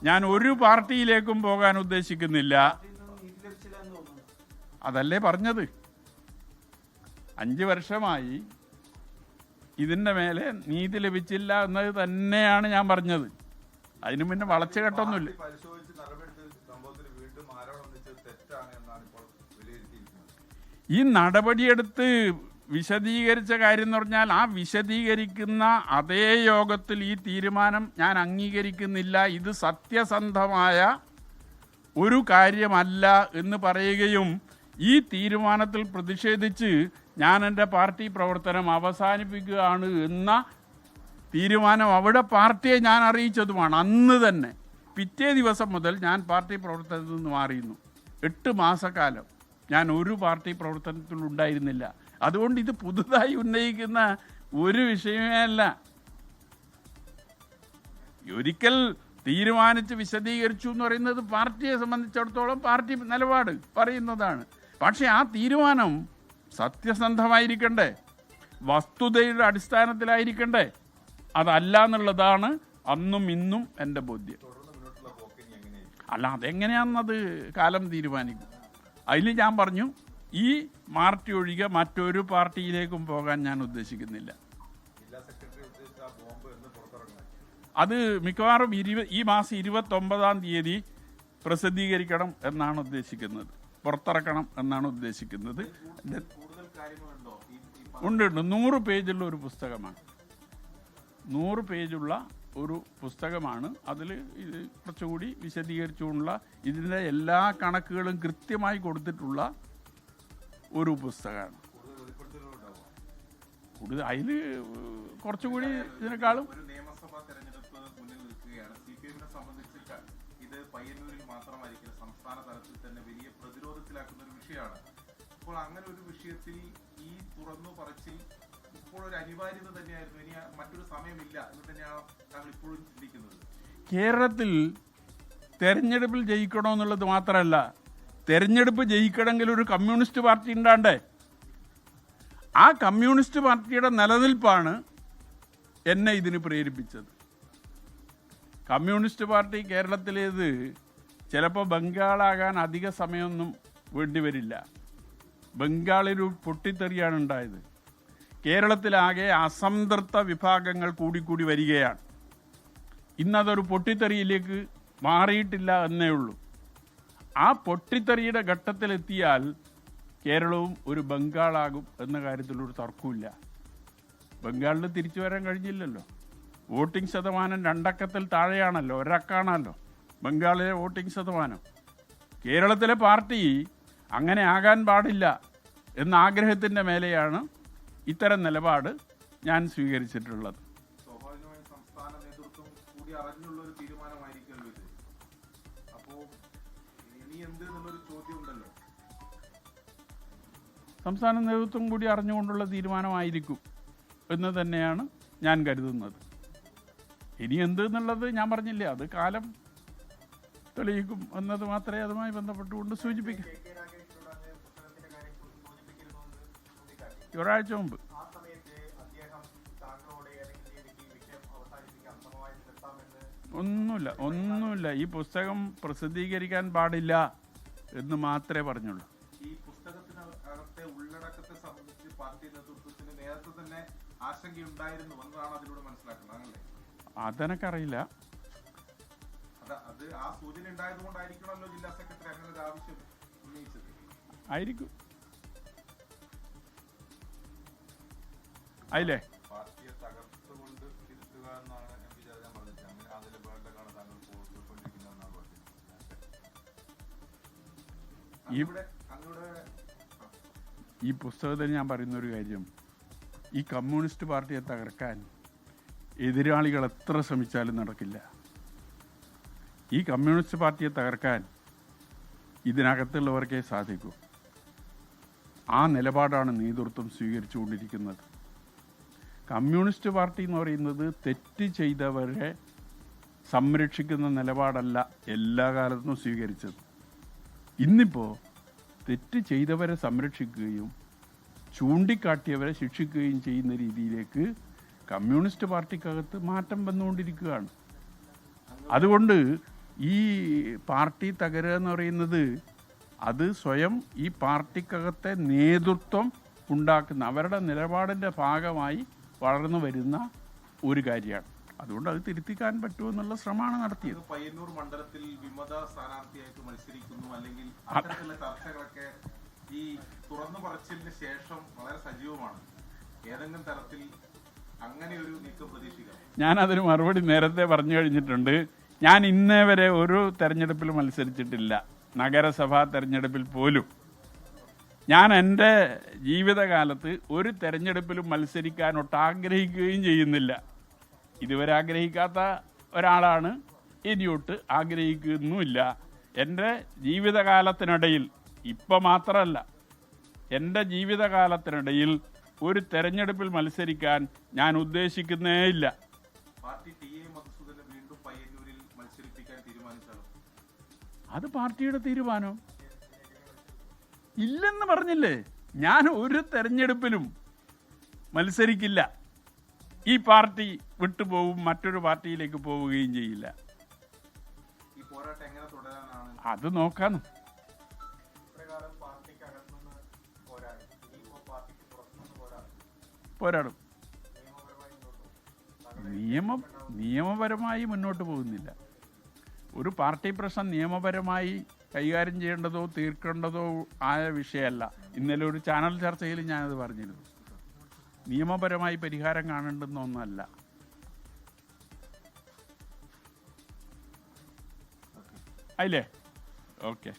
ഞാൻ ഒരു പാർട്ടിയിലേക്കും പോകാൻ ഉദ്ദേശിക്കുന്നില്ല. അതല്ലേ പറഞ്ഞത്. 5 വർഷമായി ഇതിൻ്റെ മേലെ നീതി ലഭിച്ചില്ല എന്നത് തന്നെയാണ് ഞാൻ പറഞ്ഞത്. അതിനു മുന്നേ വളച്ചുകെട്ടൊന്നുമില്ല. ഈ നടപടിയെടുത്ത് വിശദീകരിച്ച കാര്യം എന്ന് പറഞ്ഞാൽ ആ വിശദീകരിക്കുന്ന അതേ യോഗത്തിൽ ഈ തീരുമാനം ഞാൻ അംഗീകരിക്കുന്നില്ല, ഇത് സത്യസന്ധമായ ഒരു കാര്യമല്ല എന്ന് പറയുകയും ഈ തീരുമാനത്തിൽ പ്രതിഷേധിച്ച് ഞാൻ എൻ്റെ പാർട്ടി പ്രവർത്തനം അവസാനിപ്പിക്കുകയാണ് എന്ന തീരുമാനം അവിടെ പാർട്ടിയെ ഞാൻ അറിയിച്ചതുമാണ്. അന്ന് തന്നെ പിറ്റേ ദിവസം മുതൽ ഞാൻ പാർട്ടി പ്രവർത്തനത്തിൽ നിന്ന് മാറിയിരുന്നു. 8 മാസക്കാലം ഞാൻ ഒരു പാർട്ടി പ്രവർത്തനത്തിലുണ്ടായിരുന്നില്ല. അതുകൊണ്ട് ഇത് പുതുതായി ഉന്നയിക്കുന്ന ഒരു വിഷയമേ അല്ല. ഒരിക്കൽ തീരുമാനിച്ച് വിശദീകരിച്ചു എന്ന് പറയുന്നത് പാർട്ടിയെ സംബന്ധിച്ചിടത്തോളം പാർട്ടി നിലപാട് പറയുന്നതാണ്. പക്ഷേ ആ തീരുമാനം സത്യസന്ധമായിരിക്കണ്ടേ, വസ്തുതയുടെ അടിസ്ഥാനത്തിലായിരിക്കണ്ടേ. അതല്ല എന്നുള്ളതാണ് അന്നും ഇന്നും എൻ്റെ ബോധ്യം. അല്ല, അതെങ്ങനെയാണെന്നത് കാലം തീരുമാനിക്കും. അതിൽ ഞാൻ പറഞ്ഞു, ഈ പാർട്ടി ഒഴികെ മറ്റൊരു പാർട്ടിയിലേക്കും പോകാൻ ഞാൻ ഉദ്ദേശിക്കുന്നില്ല. അത് മിക്കവാറും ഈ മാസം 29-ാം തീയതി പ്രസിദ്ധീകരിക്കണം എന്നാണ് ഉദ്ദേശിക്കുന്നത്, പുറത്തിറക്കണം എന്നാണ് ഉദ്ദേശിക്കുന്നത്. ഉണ്ട് 100 പേജുള്ള ഒരു പുസ്തകമാണ്. 100 പേജുള്ള ഒരു പുസ്തകമാണ്. അതിൽ കുറച്ചുകൂടി വിശദീകരിച്ചുകൊണ്ടുള്ള ഇതിൻ്റെ എല്ലാ കണക്കുകളും കൃത്യമായി കൊടുത്തിട്ടുള്ള ഒരു പുസ്തകമാണ്. കൂടുതൽ അതിൽ കുറച്ചുകൂടി ഇതിനേക്കാളും നിയമസഭാ തെരഞ്ഞെടുപ്പ് മുന്നിൽ നിൽക്കുകയാണ്. CPM-നെ സംബന്ധിച്ച് ഇത് പയ്യന്നൂരിൽ മാത്രമായിരിക്കും, സംസ്ഥാന തലത്തിൽ തന്നെ വലിയ പ്രതിരോധത്തിലാക്കുന്ന ഒരു വിഷയമാണ്. അപ്പോൾ അങ്ങനെ ഒരു വിഷയത്തിൽ ഈ തുറന്നു പറച്ചിൽ ഇപ്പോൾ ഒരു അനിവാര്യത തന്നെയായിരുന്നു. ഇനി മറ്റൊരു സമയമില്ല എന്ന് തന്നെയാണ് താങ്കൾ ഇപ്പോഴും ചിന്തിക്കുന്നത്. കേരളത്തിൽ തെരഞ്ഞെടുപ്പിൽ ജയിക്കണമെന്നുള്ളത് മാത്രമല്ല, തെരഞ്ഞെടുപ്പ് ജയിക്കണമെങ്കിൽ ഒരു കമ്മ്യൂണിസ്റ്റ് പാർട്ടി ഉണ്ടാണ്ടേ. ആ കമ്മ്യൂണിസ്റ്റ് പാർട്ടിയുടെ നിലനിൽപ്പാണ് എന്നെ ഇതിന് പ്രേരിപ്പിച്ചത്. കമ്മ്യൂണിസ്റ്റ് പാർട്ടി കേരളത്തിലേത് ചിലപ്പോൾ ബംഗാളാകാൻ അധിക സമയമൊന്നും വേണ്ടിവരില്ല. ബംഗാളിലൊരു പൊട്ടിത്തെറിയാണ് ഉണ്ടായത്. കേരളത്തിലാകെ അസംതൃപ്ത വിഭാഗങ്ങൾ കൂടിക്കൂടി വരികയാണ്. ഇന്നതൊരു പൊട്ടിത്തെറിയിലേക്ക് മാറിയിട്ടില്ല എന്നേ ഉള്ളൂ. ആ പൊട്ടിത്തെറിയുടെ ഘട്ടത്തിലെത്തിയാൽ കേരളവും ഒരു ബംഗാളാകും എന്ന കാര്യത്തിലൊരു തർക്കമില്ല. ബംഗാളിൽ തിരിച്ചു വരാൻ കഴിഞ്ഞില്ലല്ലോ. വോട്ടിംഗ് ശതമാനം 2 അക്കത്തിൽ താഴെയാണല്ലോ, 1 അക്കാണല്ലോ ബംഗാളിലെ വോട്ടിംഗ് ശതമാനം. കേരളത്തിലെ പാർട്ടി അങ്ങനെ ആകാൻ പാടില്ല എന്ന ആഗ്രഹത്തിൻ്റെ മേലെയാണ് ഇത്തരം നിലപാട് ഞാൻ സ്വീകരിച്ചിട്ടുള്ളത്. സ്വാഭാവികമായും സംസ്ഥാന നേതൃത്വം കൂടി അറിഞ്ഞുള്ള ഒരു തീരുമാനമായിരിക്കുമല്ലോ ഇത്. അപ്പോൾ ഇനി എന്ത് എന്നുള്ളൊരു ചോദ്യം ഉണ്ടല്ലോ. സംസ്ഥാന നേതൃത്വം കൂടി അറിഞ്ഞുകൊണ്ടുള്ള തീരുമാനമായിരിക്കും എന്ന് തന്നെയാണ് ഞാൻ കരുതുന്നത്. ഇനി എന്ത് എന്നുള്ളത് ഞാൻ പറഞ്ഞില്ലേ, അത് കാലം തെളിയിക്കും എന്നത് മാത്രമേ അതുമായി ബന്ധപ്പെട്ടുകൊണ്ട് സൂചിപ്പിക്കൂ. ഒരാഴ്ച മുമ്പ് ഒന്നുമില്ല. ഈ പുസ്തകം പ്രസിദ്ധീകരിക്കാൻ പാടില്ല എന്ന് മാത്രമേ പറഞ്ഞുള്ളൂ. ഈ പുസ്തകത്തിനകത്തെ ഉള്ളടക്കത്തെ സംബന്ധിച്ച് പാർട്ടി നേതൃത്വത്തിന് നേരത്തെ തന്നെ ആശങ്കയുണ്ടായിരുന്നു എന്നാണ് അതിലൂടെ മനസ്സിലാക്കുന്നത്. അതെനിക്കറിയില്ല. അത് ആ സൂചന ഉണ്ടായതുകൊണ്ടായിരിക്കണമല്ലോ ജില്ലാ സെക്രട്ടറി അങ്ങനെ ഒരു ആവശ്യം ഉന്നയിച്ചത്. ആയിരിക്കും. ആയില്ലേ? പാർട്ടിയെ തകർത്തുകൊണ്ട് തിരുത്തുക എന്നാണ് MP ജയരാജൻ പറഞ്ഞത്. അങ്ങനെ അതിലെ വേണ്ടതാണ് താങ്കൾ പോയിക്കൊണ്ടിരിക്കുന്നതെന്നാണ് പറഞ്ഞത്. ഈ പുസ്തകത്തിൽ ഞാൻ പറയുന്നൊരു കാര്യം, ഈ കമ്മ്യൂണിസ്റ്റ് പാർട്ടിയെ തകർക്കാൻ എതിരാളികൾ എത്ര ശ്രമിച്ചാലും നടക്കില്ല. ഈ കമ്മ്യൂണിസ്റ്റ് പാർട്ടിയെ തകർക്കാൻ ഇതിനകത്തുള്ളവർക്കേ സാധിക്കൂ. ആ നിലപാടാണ് നേതൃത്വം സ്വീകരിച്ചുകൊണ്ടിരിക്കുന്നത്. കമ്മ്യൂണിസ്റ്റ് പാർട്ടി എന്ന് പറയുന്നത് തെറ്റ് ചെയ്തവരെ സംരക്ഷിക്കുന്ന നിലപാടല്ല എല്ലാ കാലത്തും സ്വീകരിച്ചത്. ഇന്നിപ്പോൾ തെറ്റ് ചെയ്തവരെ സംരക്ഷിക്കുകയും ചൂണ്ടിക്കാട്ടിയവരെ ശിക്ഷിക്കുകയും ചെയ്യുന്ന രീതിയിലേക്ക് കമ്മ്യൂണിസ്റ്റ് പാർട്ടിക്കകത്ത് മാറ്റം വന്നുകൊണ്ടിരിക്കുകയാണ്. അതുകൊണ്ട് ഈ പാർട്ടി തകരുക എന്ന് പറയുന്നത് അത് സ്വയം ഈ പാർട്ടിക്കകത്തെ നേതൃത്വം ഉണ്ടാക്കുന്ന അവരുടെ നിലപാടിൻ്റെ ഭാഗമായി വളർന്നു വരുന്ന ഒരു കാര്യമാണ്. അതുകൊണ്ട് അത് തിരുത്തിക്കാൻ പറ്റുമെന്നുള്ള ശ്രമമാണ് നടത്തിയത്. പയ്യന്നൂർ മണ്ഡലത്തിൽ വിമത സ്ഥാനാർത്ഥിയായിട്ട് മത്സരിക്കുന്നു അല്ലെങ്കിൽ അത്തരത്തിലുള്ള ചർച്ചകളൊക്കെ ഈ തുറന്നു പറച്ചിലിന് ശേഷം വളരെ സജീവമാണ്. ഏതെങ്കിലും തരത്തിൽ അങ്ങനെ ഒരു നീക്കം പ്രതീക്ഷിക്കാം? ഞാനതിന് മറുപടി നേരത്തെ പറഞ്ഞു കഴിഞ്ഞിട്ടുണ്ട്. ഞാൻ ഇന്നേ വരെ ഒരു തെരഞ്ഞെടുപ്പിൽ മത്സരിച്ചിട്ടില്ല, നഗരസഭാ തെരഞ്ഞെടുപ്പിൽ പോലും. ഞാൻ എൻ്റെ ജീവിതകാലത്ത് ഒരു തെരഞ്ഞെടുപ്പിലും മത്സരിക്കാനൊട്ട് ആഗ്രഹിക്കുകയും ചെയ്യുന്നില്ല. ഇതുവരെ ആഗ്രഹിക്കാത്ത ഒരാളാണ്, ഇനിയൊട്ട് ആഗ്രഹിക്കുന്നുമില്ല. എൻ്റെ ജീവിതകാലത്തിനിടയിൽ, ഇപ്പം മാത്രമല്ല, എൻ്റെ ജീവിതകാലത്തിനിടയിൽ ഒരു തെരഞ്ഞെടുപ്പിൽ മത്സരിക്കാൻ ഞാൻ ഉദ്ദേശിക്കുന്നേയില്ല. പാർട്ടി ടി.എ. മധുസൂദനെ വീണ്ടും പയ്യന്നൂരിൽ മത്സരിപ്പിക്കാൻ തീരുമാനിച്ചാലോ? അത് പാർട്ടിയുടെ തീരുമാനം. ഇല്ലെന്ന് പറഞ്ഞില്ലേ, ഞാൻ ഒരു തെരഞ്ഞെടുപ്പിലും മത്സരിക്കില്ല. ഈ പാർട്ടി വിട്ടുപോകും, മറ്റൊരു പാർട്ടിയിലേക്ക് പോവുകയും ചെയ്യില്ല. ഈ പോരാട്ടം എങ്ങനെ തുടരാനാണ്? അത് നോക്കാം. പോരാടും. നിയമപരമായി മുന്നോട്ട് പോകുന്നില്ല. ഒരു പാർട്ടി പ്രശ്നം നിയമപരമായി കൈകാര്യം ചെയ്യേണ്ടതോ തീർക്കേണ്ടതോ ആയ വിഷയമല്ല. ഇന്നലെ ഒരു ചാനൽ ചർച്ചയിൽ ഞാനത് പറഞ്ഞിരുന്നു. നിയമപരമായി പരിഹാരം കാണേണ്ടുന്ന ഒന്നല്ല. അല്ലേ? ഓക്കെ.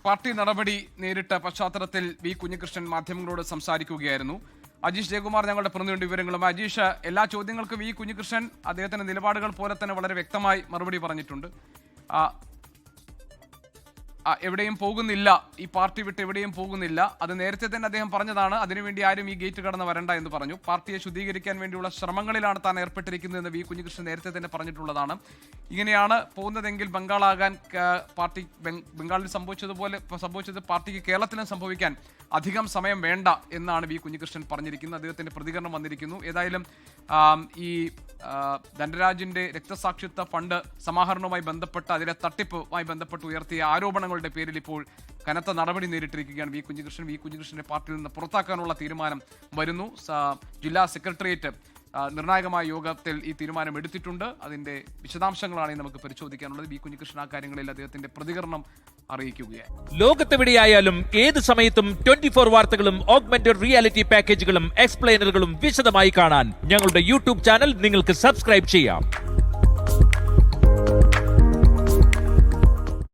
പാർട്ടി നടപടി നേരിട്ട പശ്ചാത്തലത്തിൽ വി കുഞ്ഞികൃഷ്ണൻ മാധ്യമങ്ങളോട് സംസാരിക്കുകയായിരുന്നു. അജീഷ് ജയകുമാർ ഞങ്ങളുടെ പ്രതിനിധി വിവരങ്ങളും. അജീഷ്, എല്ലാ ചോദ്യങ്ങൾക്കും വി കുഞ്ഞികൃഷ്ണൻ അദ്ദേഹത്തിന്റെ നിലപാടുകൾ പോലെ തന്നെ വളരെ വ്യക്തമായി മറുപടി പറഞ്ഞിട്ടുണ്ട്. എവിടെയും പോകുന്നില്ല, ഈ പാർട്ടി വിട്ട് എവിടെയും പോകുന്നില്ല. അത് നേരത്തെ തന്നെ അദ്ദേഹം പറഞ്ഞതാണ്. അതിനുവേണ്ടി ആരും ഈ ഗേറ്റ് കടന്ന് വരണ്ട എന്ന് പറഞ്ഞു. പാർട്ടിയെ ശുദ്ധീകരിക്കാൻ വേണ്ടിയുള്ള ശ്രമങ്ങളിലാണ് താൻ ഏർപ്പെട്ടിരിക്കുന്നതെന്ന് വി കുഞ്ഞികൃഷ്ണൻ നേരത്തെ തന്നെ പറഞ്ഞിട്ടുള്ളതാണ്. ഇങ്ങനെയാണ് പോകുന്നതെങ്കിൽ ബംഗാളാകാൻ പാർട്ടി ബംഗാളിൽ സംഭവിച്ചത് പാർട്ടിക്ക് കേരളത്തിലും സംഭവിക്കാൻ അധികം സമയം വേണ്ട എന്നാണ് വി കുഞ്ഞികൃഷ്ണൻ പറഞ്ഞിരിക്കുന്നത്. അദ്ദേഹത്തിന്റെ പ്രതികരണം വന്നിരിക്കുന്നു. ഏതായാലും ഈ ധനരാജിന്റെ രക്തസാക്ഷിത്വ ഫണ്ട് സമാഹരണവുമായി ബന്ധപ്പെട്ട് അതിലെ തട്ടിപ്പുമായി ബന്ധപ്പെട്ട് ഉയർത്തിയ ആരോപണങ്ങളുടെ പേരിൽ ഇപ്പോൾ കനത്ത നടപടി നേരിട്ടിരിക്കുകയാണ് വി കുഞ്ഞികൃഷ്ണൻ. വി കുഞ്ഞികൃഷ്ണനെ പാർട്ടിയിൽ നിന്ന് പുറത്താക്കാനുള്ള തീരുമാനം വരുന്നു. ജില്ലാ സെക്രട്ടേറിയറ്റ് നിർണായകമായ യോഗത്തിൽ ഈ തീരുമാനം എടുത്തിട്ടുണ്ട്. അതിന്റെ വിശദാംശങ്ങളാണ് നമുക്ക് പരിശോധിക്കാനുള്ളത്. വി കുഞ്ഞികൃഷ്ണൻ ആ കാര്യങ്ങളിൽ അദ്ദേഹത്തിന്റെ പ്രതികരണം അറിയിക്കുകയാണ്. ലോകത്തെവിടെയായാലും ഏത് സമയത്തും 24 വാർത്തകളും ഓഗ്മെന്റഡ് റിയാലിറ്റി പാക്കേജുകളും എക്സ്പ്ലെയിനറുകളും വിശദമായി കാണാൻ ഞങ്ങളുടെ യൂട്യൂബ് ചാനൽ നിങ്ങൾക്ക് സബ്സ്ക്രൈബ് ചെയ്യാം.